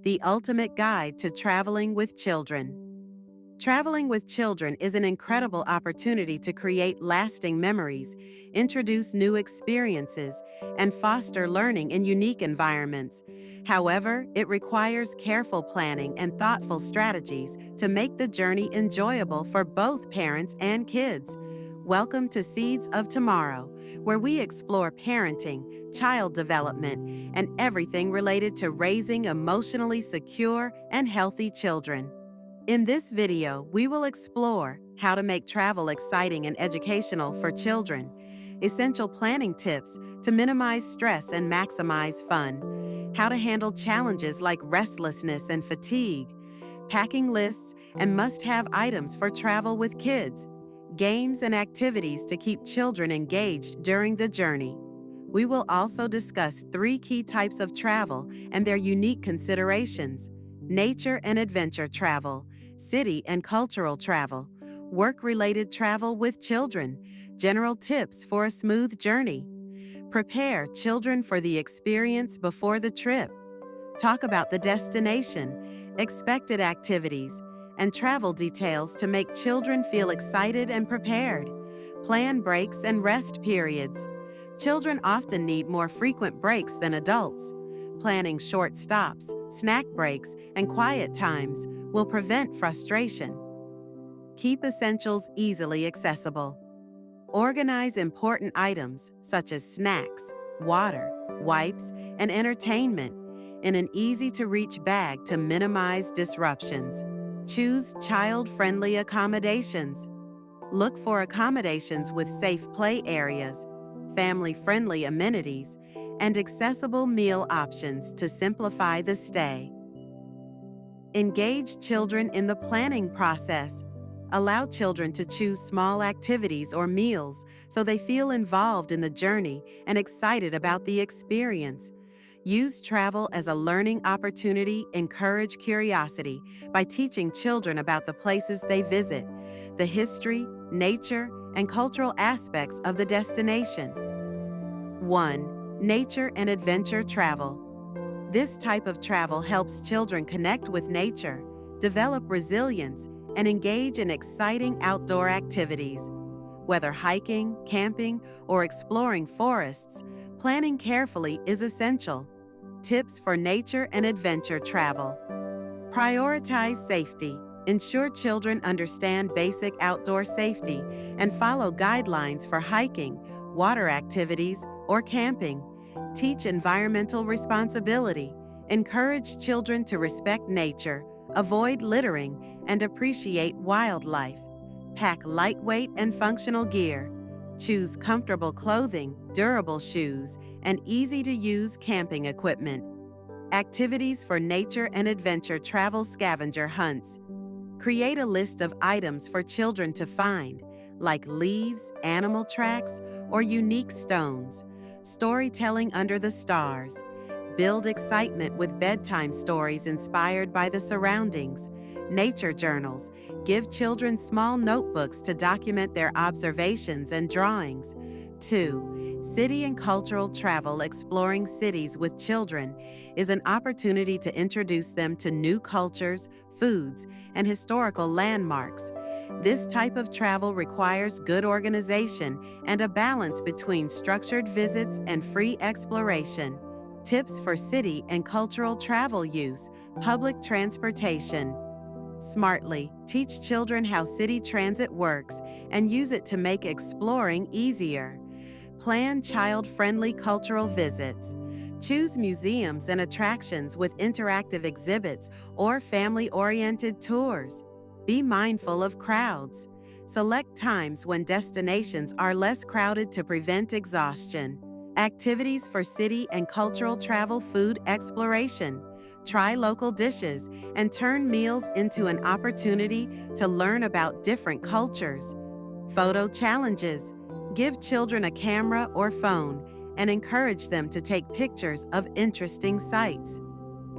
the ultimate guide to traveling with children. Traveling with children is an incredible opportunity to create lasting memories, introduce new experiences, and foster learning in unique environments. However, it requires careful planning and thoughtful strategies to make the journey enjoyable for both parents and kids. Welcome to Seeds of Tomorrow, where we explore parenting, child development, and everything related to raising emotionally secure and healthy children. In this video, we will explore how to make travel exciting and educational for children, essential planning tips to minimize stress and maximize fun, how to handle challenges like restlessness and fatigue, packing lists and must-have items for travel with kids, games and activities to keep children engaged during the journey. We will also discuss 3 key types of travel and their unique considerations: nature and adventure travel, city and cultural travel, work-related travel with children, general tips for a smooth journey. Prepare children for the experience before the trip. Talk about the destination, expected activities, and travel details to make children feel excited and prepared. Plan breaks and rest periods. Children often need more frequent breaks than adults. Planning short stops, snack breaks, and quiet times will prevent frustration. Keep essentials easily accessible. Organize important items such as snacks, water, wipes, and entertainment in an easy-to-reach bag to minimize disruptions. Choose child-friendly accommodations. Look for accommodations with safe play areas, family-friendly amenities, and accessible meal options to simplify the stay. Engage children in the planning process. Allow children to choose small activities or meals so they feel involved in the journey and excited about the experience. Use travel as a learning opportunity. Encourage curiosity by teaching children about the places they visit, the history, nature, and cultural aspects of the destination. 1. Nature and adventure travel. This type of travel helps children connect with nature, develop resilience, and engage in exciting outdoor activities. Whether hiking, camping, or exploring forests, planning carefully is essential. Tips for nature and adventure travel. Prioritize safety. Ensure children understand basic outdoor safety and follow guidelines for hiking, water activities, or camping. Teach environmental responsibility. Encourage children to respect nature, avoid littering, and appreciate wildlife. Pack lightweight and functional gear. Choose comfortable clothing, durable shoes, and easy-to-use camping equipment. Activities for nature and adventure travel. Scavenger hunts. Create a list of items for children to find, like leaves, animal tracks, or unique stones. Storytelling under the stars. Build excitement with bedtime stories inspired by the surroundings. Nature journals. Give children small notebooks to document their observations and drawings. 2. City and cultural travel. Exploring cities with children is an opportunity to introduce them to new cultures, foods, and historical landmarks. This type of travel requires good organization and a balance between structured visits and free exploration. Tips for city and cultural travel use. Public transportation. Smartly, teach children how city transit works and use it to make exploring easier. Plan child-friendly cultural visits. Choose museums and attractions with interactive exhibits or family-oriented tours. Be mindful of crowds. Select times when destinations are less crowded to prevent exhaustion. Activities for city and cultural travel. Food exploration. Try local dishes and turn meals into an opportunity to learn about different cultures. Photo challenges. Give children a camera or phone and encourage them to take pictures of interesting sights.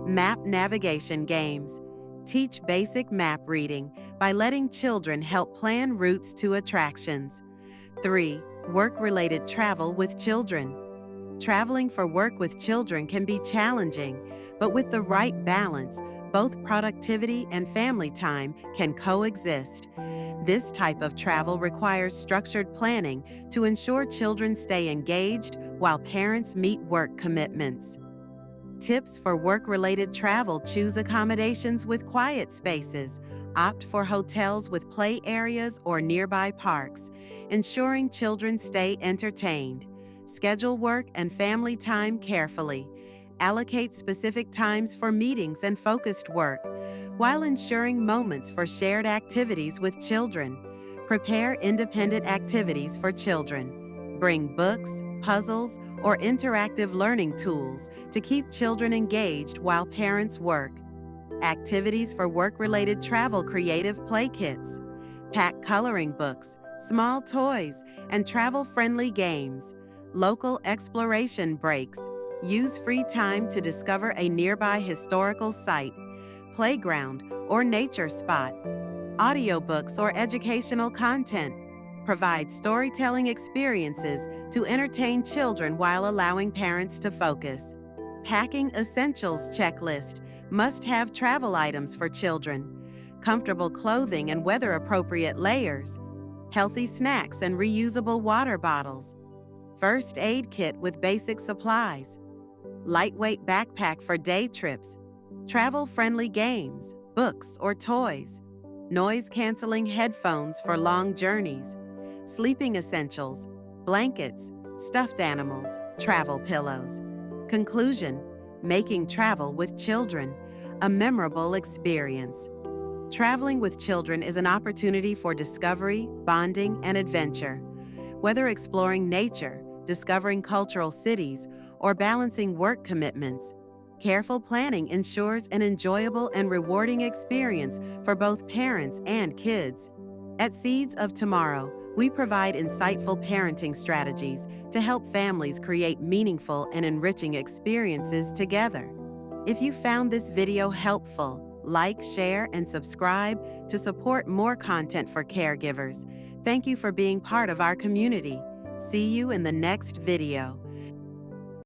Map navigation games. Teach basic map reading by letting children help plan routes to attractions. 3. Work-related travel with children. Traveling for work with children can be challenging, But with the right balance, both productivity and family time can coexist. This type of travel requires structured planning to ensure children stay engaged while parents meet work commitments. Tips for work-related travel: choose accommodations with quiet spaces. Opt for hotels with play areas or nearby parks, ensuring children stay entertained. Schedule work and family time carefully. Allocate specific times for meetings and focused work, while ensuring moments for shared activities with children. Prepare independent activities for children. Bring books, puzzles, or interactive learning tools to keep children engaged while parents work. Activities for work-related travel: creative play kits. Pack coloring books, small toys, and travel-friendly games. Local exploration breaks. Use free time to discover a nearby historical site, playground, or nature spot. Audiobooks or educational content. Provide storytelling experiences to entertain children while allowing parents to focus. Packing essentials checklist: must-have travel items for children. Comfortable clothing and weather-appropriate layers. Healthy snacks and reusable water bottles. First aid kit with basic supplies. Lightweight backpack for day trips. Travel-friendly games, books, or toys. Noise-canceling headphones for long journeys. Sleeping essentials: blankets, stuffed animals, travel pillows. Conclusion: making travel with children a memorable experience. Traveling with children is an opportunity for discovery, bonding, and adventure. Whether exploring nature, discovering cultural cities, or balancing work commitments, careful planning ensures an enjoyable and rewarding experience for both parents and kids. At Seeds of Tomorrow, we provide insightful parenting strategies to help families create meaningful and enriching experiences together. If you found this video helpful, like, share, and subscribe to support more content for caregivers. Thank you for being part of our community. See you in the next video.